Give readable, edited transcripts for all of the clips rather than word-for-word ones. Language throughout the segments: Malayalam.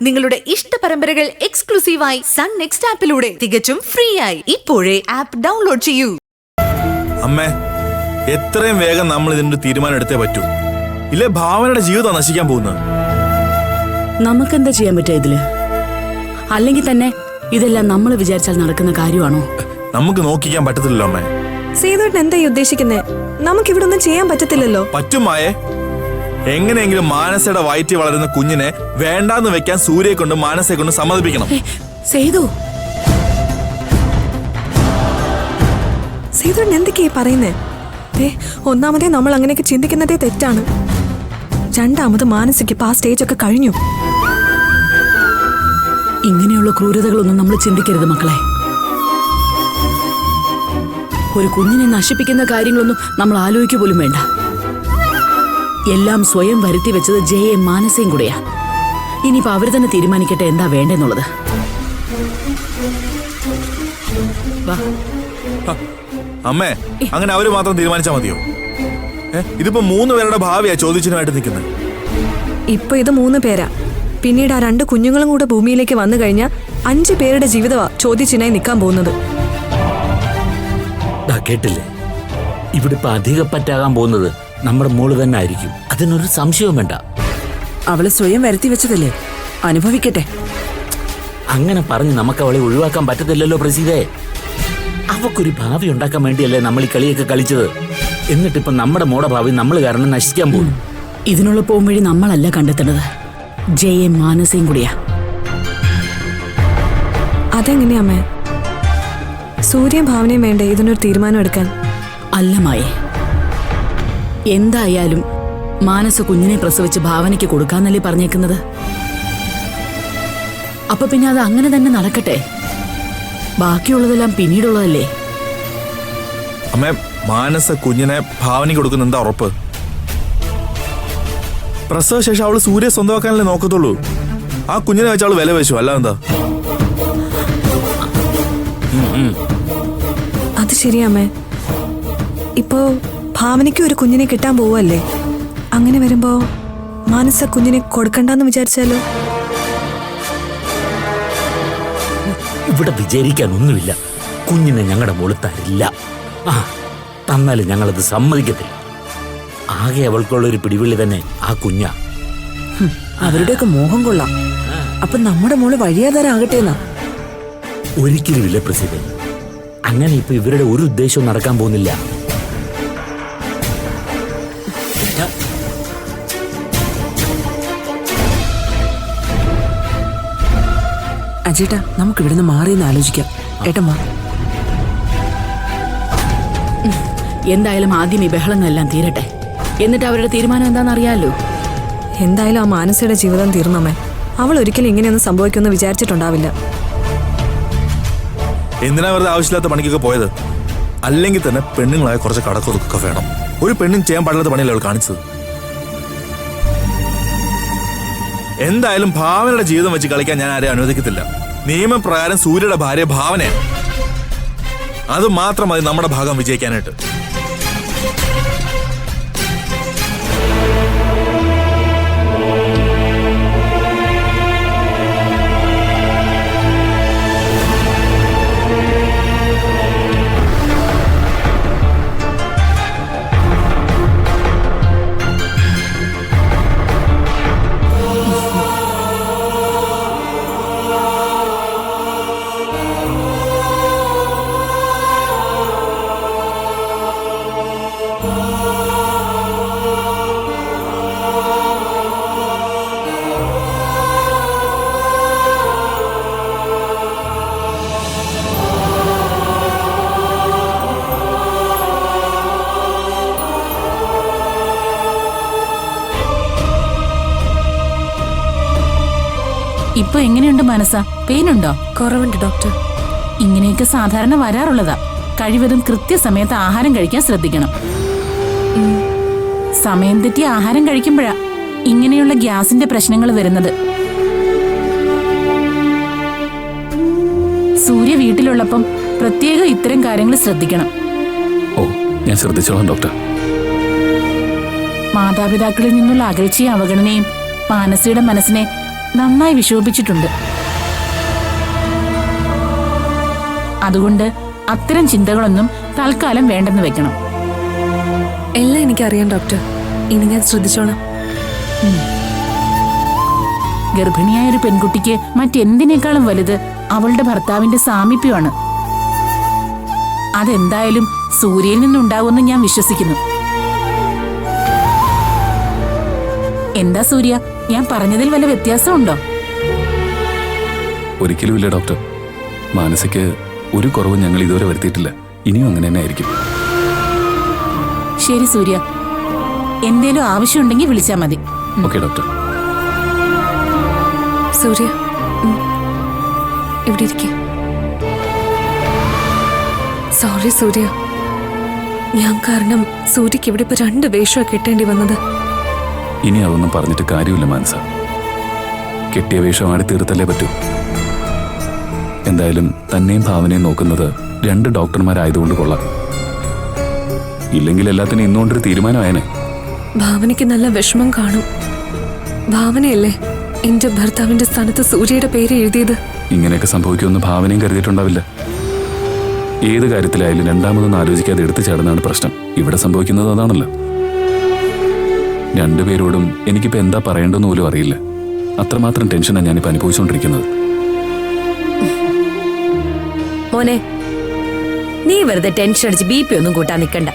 നിങ്ങളുടെ ഇഷ്ട പരമ്പരകൾ എക്സ്ക്ലൂസീവായി സൺ നെക്സ്റ്റ് ആപ്പിലൂടെ തികച്ചും ഫ്രീ ആയി ഇപ്പോഴേ ആപ്പ് ഡൗൺലോഡ് ചെയ്യൂ. അമ്മേ, എത്രയും വേഗം നമ്മൾ ഇതിന്റെ തീരുമാനം എടുത്തേ പറ്റൂ. ഇല്ലേ ഭാവനയുടെ ജീവിതം നശിക്കാൻ പോകുന്നത്. നമുക്കെന്താ ചെയ്യാൻ പറ്റുക ഇതില്? അല്ലെങ്കിൽ തന്നെ ഇതെല്ലാം നമ്മൾ വിചാരിച്ചാൽ നടക്കുന്ന കാര്യമാണോ? നമുക്ക് നോക്കിക്കാൻ പറ്റത്തില്ലല്ലോ അമ്മേ. സേതുവേട്ടൻ എന്താ ഉദ്ദേശിക്കുന്നേ? നമുക്ക് ഇവിടെ ഒന്നും ചെയ്യാൻ പറ്റത്തില്ലല്ലോ. പറ്റുമായേ. എങ്ങനെയെങ്കിലും മാനസയുടെ വയറ്റിൽ വളരുന്ന കുഞ്ഞിനെ വേണ്ടാന്ന് വെക്കാൻ സൂര്യയെ കൊണ്ട് മാനസയെ കൊണ്ട് സമ്മതിപ്പിക്കണം. സേതുവേട്ടൻ എന്തൊക്കെയാ പറയുന്നേ? ഒന്നാമതേ നമ്മൾ അങ്ങനെയൊക്കെ ചിന്തിക്കുന്നതേ തെറ്റാണ്. രണ്ടാമത് മാനസിക്ക് ഇപ്പൊ ആ സ്റ്റേജ് ഒക്കെ കഴിഞ്ഞു. ഇങ്ങനെയുള്ള ക്രൂരതകളൊന്നും നമ്മൾ ചിന്തിക്കരുത് മക്കളെ. ഒരു കുഞ്ഞിനെ നശിപ്പിക്കുന്ന കാര്യങ്ങളൊന്നും നമ്മൾ ആലോചിക്കുക പോലും വേണ്ട. എല്ലാം സ്വയം വരുത്തി വെച്ചത് ജയയും മാനസയും കൂടെയാ. ഇനിയിപ്പോ അവര് തന്നെ തീരുമാനിക്കട്ടെ എന്താ വേണ്ടെന്നുള്ളത്. അമ്മേ, അങ്ങനെ അവര് മാത്രം തീരുമാനിച്ചാൽ മതിയോ? ഇതിപ്പോ 3 പേരുടെ ഭാവിയാ ചോദ്യചിഹ്നമായിട്ട് നിൽക്കുന്നത്. ഇപ്പൊ ഇത് 3 പേരാ. പിന്നീട് ആ 2 കുഞ്ഞുങ്ങളും കൂടെ ഭൂമിയിലേക്ക് വന്നു കഴിഞ്ഞാൽ 5 പേരുടെ ജീവിതമാ ചോദ്യചിഹ്നമായി നിൽക്കാൻ പോകുന്നത്. കേട്ടില്ലേ? ഇവിടെ ഇപ്പൊ അധികപ്പറ്റാകാൻ പോകുന്നത് നമ്മുടെ മോള് തന്നെ ആയിരിക്കും. അതിനൊരു സംശയവും വേണ്ട. അവളെ സ്വയം വരുത്തി വെച്ചതല്ലേ, അനുഭവിക്കട്ടെ. അങ്ങനെ പറഞ്ഞ് നമുക്ക് അവളെ ഒഴിവാക്കാൻ പറ്റത്തില്ലല്ലോ പ്രസീതേ. അവക്കൊരു ഭാവി ഉണ്ടാക്കാൻ വേണ്ടിയല്ലേ നമ്മൾ ഈ കളിയൊക്കെ കളിച്ചത്. എന്നിട്ടിപ്പൊ നമ്മുടെ മോടെ ഭാവി നമ്മൾ കാരണം നശിക്കാൻ പോകും. ഇതിനുള്ള പോം വഴി നമ്മളല്ല കണ്ടെത്തേണ്ടത്, ജയയും മാനസയും കൂടിയാ. അതെങ്ങനെയാമ്മേ? സൂര്യൻ ഭാവനയും വേണ്ടേ ഇതിനൊരു തീരുമാനം എടുക്കാൻ? അല്ല മായേ, എന്തായാലും മാനസ കുഞ്ഞിനെ പ്രസവിച്ച് ഭാവനയ്ക്ക് കൊടുക്കാന്നല്ലേ പറഞ്ഞേക്കുന്നത്. അപ്പൊ പിന്നെ അത് അങ്ങനെ തന്നെ നടക്കട്ടെ. ബാക്കിയുള്ളതെല്ലാം പിന്നീടുള്ളതല്ലേ. അമ്മേ, മാനസ കുഞ്ഞിനെ ഭാവനയ്ക്ക് കൊടുക്കുന്ന എന്താ ഉറപ്പ്? പ്രസവ ശേഷം അവള് സൂര്യ സ്വന്തമാക്കാനല്ലേ നോക്കത്തുള്ളൂ. ആ കുഞ്ഞിനെ വെച്ച് അവള് വില വെച്ചു, അല്ല എന്താ? അത് ശരിയാമ്മേ. ഇപ്പോ ഭാവനയ്ക്ക് ഒരു കുഞ്ഞിനെ കിട്ടാൻ പോവല്ലേ. അങ്ങനെ വരുമ്പോ മാനസ കുഞ്ഞിനെ കൊടുക്കണ്ടെന്ന് വിചാരിച്ചാലോ? ഇവിടെ വിചാരിക്കാനൊന്നുമില്ല. കുഞ്ഞിനെ ഞങ്ങളുടെ മോള് തരില്ല. തന്നാലും ഞങ്ങളത് സമ്മതിക്കത്തില്ല. ആകെ അവൾക്കുള്ളൊരു പിടിവിളി തന്നെ ആ കുഞ്ഞാ. അവരുടെയൊക്കെ മോഹം കൊള്ളാം. അപ്പൊ നമ്മുടെ മോള് വഴിയാധാരാകട്ടെ എന്നാ? ഒരിക്കലും ഇല്ല പ്രസിദ്ധ. അങ്ങനെ ഇപ്പൊ ഇവരുടെ ഒരു ഉദ്ദേശവും നടക്കാൻ പോകുന്നില്ല. അജേട്ടാ, നമുക്ക് ഇവിടുന്ന് മാറിയെന്ന് ആലോചിക്കാം. ഏട്ടമ്മാ, എന്തായാലും ആദ്യം ഈ ബഹളങ്ങളെല്ലാം തീരട്ടെ. എന്നിട്ട് അവരുടെ തീരുമാനം എന്താണെന്ന് അറിയാലോ. എന്തായാലും ആ മാനസയുടെ ജീവിതം തീർന്നമ്മേ. അവൾ ഒരിക്കലും ഇങ്ങനെയൊന്നും സംഭവിക്കുമെന്ന് വിചാരിച്ചിട്ടുണ്ടാവില്ല. എന്തിനാ വെറുതെ ആവശ്യമില്ലാത്ത പണിക്കൊക്കെ പോയത്? അല്ലെങ്കിൽ തന്നെ പെണ്ണുങ്ങളായ കുറച്ച് കടക്കൊതുക്കൊക്കെ വേണം. ഒരു പെണ്ണും ചെയ്യാൻ പാടില്ലാത്ത പണിയല്ലേ അവൾ കാണിച്ചത്. എന്തായാലും ഭാവനയുടെ ജീവിതം വെച്ച് കളിക്കാൻ ഞാൻ ആരെയും അനുവദിക്കത്തില്ല. നിയമപ്രകാരം സൂര്യയുടെ ഭാര്യ ഭാവനയാണ്. അത് മാത്രം മതി നമ്മുടെ ഭാഗം വിജയിക്കാനായിട്ട്. ഇപ്പൊ എങ്ങനെയുണ്ട് മനസ്സ? പെയിനുണ്ടോ? കുറവുണ്ട് ഡോക്ടർ. ഇങ്ങനെയൊക്കെ സാധാരണ വരാറുള്ളതാ. കഴിവതും കൃത്യസമയത്ത് ആഹാരം കഴിക്കാൻ ശ്രദ്ധിക്കണം. സമയം തെറ്റി ആഹാരം കഴിക്കുമ്പോഴാ ഇങ്ങനെയുള്ള ഗ്യാസിന്റെ പ്രശ്നങ്ങൾ വരുന്നത്. സൂര്യ വീട്ടിലുള്ളപ്പം പ്രത്യേകം ഇത്തരം കാര്യങ്ങൾ ശ്രദ്ധിക്കണം. ഓ, ഞാൻ ശ്രദ്ധിച്ചോളാം ഡോക്ടർ. മാതാപിതാക്കളിൽ നിന്നുള്ള അകൽച്ചയും അവഗണനയും മാനസിയുടെ മനസ്സിനെ നന്നായി വിഷോഭിച്ചിട്ടുണ്ട്. അതുകൊണ്ട് അത്തരം ചിന്തകളൊന്നും തൽക്കാലം വേണ്ടെന്ന് വെക്കണം. എല്ലാം എനിക്കറിയാം ഡോക്ടർ. ഇനി ഞാൻ ശ്രദ്ധിച്ചോളാം. ഗർഭിണിയായ ഒരു പെൺകുട്ടിക്ക് മറ്റെന്തിനേക്കാളും വലുത് അവളുടെ ഭർത്താവിന്റെ സാമീപ്യമാണ്. അതെന്തായാലും സൂര്യയിൽ നിന്നുണ്ടാവുമെന്ന് ഞാൻ വിശ്വസിക്കുന്നു. എന്താ സൂര്യ, ഞാൻ പറഞ്ഞതിൽ വല്ല വ്യത്യാസമുണ്ടോ? ഒരിക്കലുമില്ല ഡോക്ടർ. മാനസിക്ക് ഒരു കുറവും ഞങ്ങൾ ഇതുവരെ വരുത്തിയിട്ടില്ല. ഇനിയും അങ്ങനെ തന്നെ ആയിരിക്കും. ശരി സൂര്യ, എന്തേലും ആവശ്യമുണ്ടെങ്കിൽ വിളിച്ചാൽ മതി. Okay doctor. സൂര്യ, ഇവിടെ ഇരിക്കെ. സോറി സൂര്യ, ഞാൻ കാരണം സൂര്യക്ക് ഇവിടെ ഇപ്പൊ 2 വേഷമൊക്കെ കെട്ടേണ്ടി വന്നത്. ഇനി അതൊന്നും പറഞ്ഞിട്ട് കാര്യമില്ല മാനസ. കെട്ടിയ വേഷം ആടി തീർത്തല്ലേ പറ്റൂ. എന്തായാലും തന്നെയും ഭാവനയും നോക്കുന്നത് 2 ഡോക്ടർമാരായതുകൊണ്ട് കൊള്ളാം. ഇല്ലെങ്കിൽ എല്ലാത്തിനും ഇന്നുകൊണ്ടൊരു തീരുമാനമായേനെ. ഭാവനയ്ക്ക് നല്ല വിഷമം കാണും. ഭാവനയല്ലേ എന്റെ ഭർത്താവിന്റെ സ്ഥാനത്ത് സൂര്യയുടെ പേര് എഴുതിയത്. ഇങ്ങനെയൊക്കെ സംഭവിക്കുമെന്ന് ഭാവനയും കരുതിയിട്ടുണ്ടാവില്ല. ഏത് കാര്യത്തിലായാലും രണ്ടാമതൊന്നും ആലോചിക്കാതെ എടുത്തു ചാടുന്നതാണ് പ്രശ്നം. ഇവിടെ സംഭവിക്കുന്നത് അതാണല്ലോ. 2 പേരോടും എനിക്കിപ്പോ എന്താ പറയേണ്ടെന്ന് പോലും അറിയില്ല. അത്രമാത്രം ടെൻഷനാണ് ഞാനിപ്പോ അനുഭവിച്ചുകൊണ്ടിരിക്കുന്നത്. മോനെ, നീ വെറുതെ ടെൻഷൻ അടിച്ച് BP ഒന്നും കൂട്ടാൻ നിൽക്കണ്ട.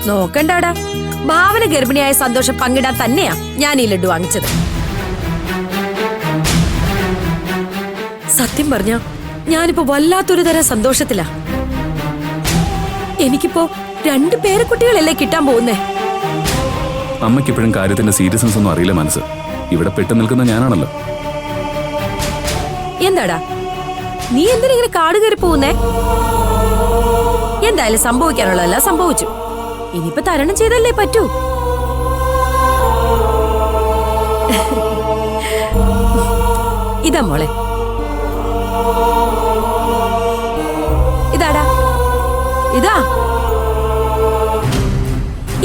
നോക്കണ്ടാടാ, ഭാവന ഗർഭിണിയായ സന്തോഷം പങ്കിടാൻ തന്നെയാ ഞാൻ ഈ ലഡു വാങ്ങിച്ചത്. സത്യം പറഞ്ഞ ഞാനിപ്പോ വല്ലാത്തൊരു തരം സന്തോഷത്തിലാ. എനിക്കിപ്പോ 2 പേരക്കുട്ടികളല്ലേ കിട്ടാൻ പോകുന്നേ. അമ്മയ്ക്കിപ്പോഴും കാര്യത്തിന്റെ സീരിയസ്നെസ് ഒന്നും അറിയില്ല മനസ്സ്. ഇവിടെ പെട്ടു നിൽക്കുന്ന ഞാനാണല്ലോ. എന്താടാ നീ എന്തിനിങ്ങനെ കാട് കയറി പോകുന്നേ? എന്തായാലും സംഭവിക്കാനുള്ളതെല്ലാം സംഭവിച്ചു. ഇനിയിപ്പോ തരണം ചെയ്തല്ലേ പറ്റൂ. ഇതാ മോളെ, ഇതാടാ, ഇതാ.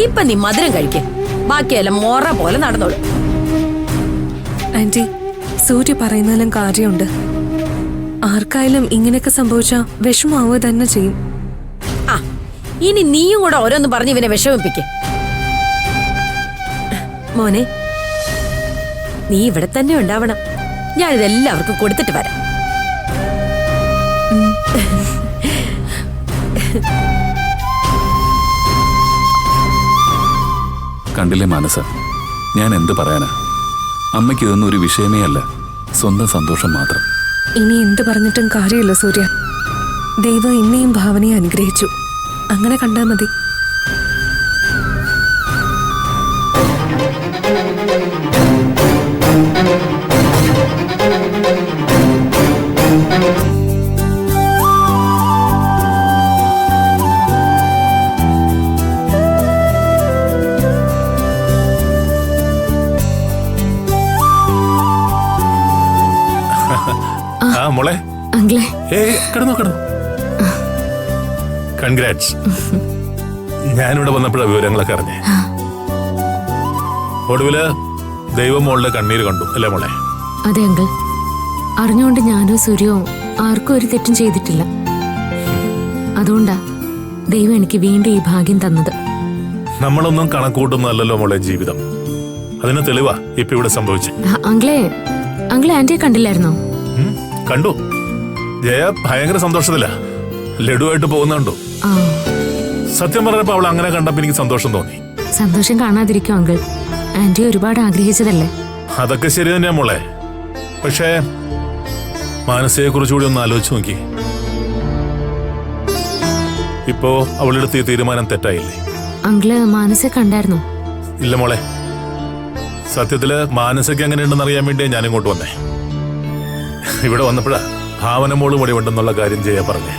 ഇപ്പൊ നീ മധുരം കഴിക്കേ, ബാക്കിയെല്ലാം മോറ പോലെ നടന്നോളൂ. ആന്റി, സൂര്യ പറയുന്നതിലും കാര്യമുണ്ട്. ആർക്കായാലും ഇങ്ങനെയൊക്കെ സംഭവിച്ചാ വിഷമാവുക തന്നെ ചെയ്യും. ആ, ഇനി നീയും കൂടെ ഓരോന്ന് പറഞ്ഞ് ഇവനെ വിഷമിപ്പിക്കേ. മോനെ, നീ ഇവിടെ തന്നെ ഉണ്ടാവണം. ഞാനിതെല്ലാവർക്കും കൊടുത്തിട്ട് വരാം. കണ്ടില്ലേ മാനസ, ഞാൻ എന്ത് പറയാനാ? അമ്മയ്ക്ക് ഇതൊന്നും ഒരു വിഷയമേ അല്ല, സ്വന്തം സന്തോഷം മാത്രം. ഇനി എന്ത് പറഞ്ഞിട്ടും കാര്യമില്ല സൂര്യ. ദൈവം എന്നെയും ഭാവനയെ അനുഗ്രഹിച്ചു. അങ്ങനെ കണ്ടാ മതി. മോളെ, കിടന്നു കിടന്നു. കൺഗ്രാറ്റ്സ്. ഞാനിവിടെ വന്നപ്പോഴാ വിവരങ്ങളൊക്കെ അറിഞ്ഞേ. ഒടുവില് ദൈവം മോളുടെ കണ്ണീര് കണ്ടു അല്ലേ മോളെ? അതെ അങ്കിൾ, അറിഞ്ഞുകൊണ്ട് ഞാനോ സൂര്യോ ആർക്കും ഒരു തെറ്റും ചെയ്തിട്ടില്ല. അതുകൊണ്ടാ ദൈവം എനിക്ക് വീണ്ടും ഈ ഭാഗ്യം തന്നത്. നമ്മളൊന്നും കണക്കൂട്ടുന്നല്ലോ മോളെ ജീവിതം. അതിന് തെളിവാ ഇപ്പൊ ഇവിടെ സംഭവിച്ചു. അങ്കിളെ ആന്റിയെ കണ്ടില്ലായിരുന്നോ? കണ്ടു. ജയ ഭയങ്കര സന്തോഷത്തില ലഡുവായിട്ട് പോകുന്നുണ്ടോ? സത്യം പറഞ്ഞപ്പോ അവൾ അങ്ങനെ കണ്ടപ്പോ എനിക്ക് സന്തോഷം തോന്നി. സന്തോഷം കാണാതിരിക്കും അങ്കിൾ, ആന്റി ഒരുപാട് ആഗ്രഹിച്ചതല്ലേ. അതൊക്കെ ശരി തന്നെയാ മോളെ. പക്ഷേ മാനസയെ കുറിച്ചുകൂടി ഒന്ന് ആലോചിച്ച് നോക്കി. ഇപ്പോ അവളെടുത്ത തീരുമാനം തെറ്റായില്ലേ? അങ്കിള് മാനസയെ കണ്ടായിരുന്നോ? ഇല്ല മോളെ, സത്യത്തില് മാനസയ്ക്ക് എങ്ങനെ ഉണ്ടെന്ന് അറിയാൻ വേണ്ടിയാ ഞാനിങ്ങോട്ട് വന്നേ. ഇവിടെ വന്നപ്പോഴാ ഭാവന മോള് ഇവിടെ ഉണ്ടെന്നുള്ള കാര്യം ചെയ്യാൻ പറഞ്ഞേ.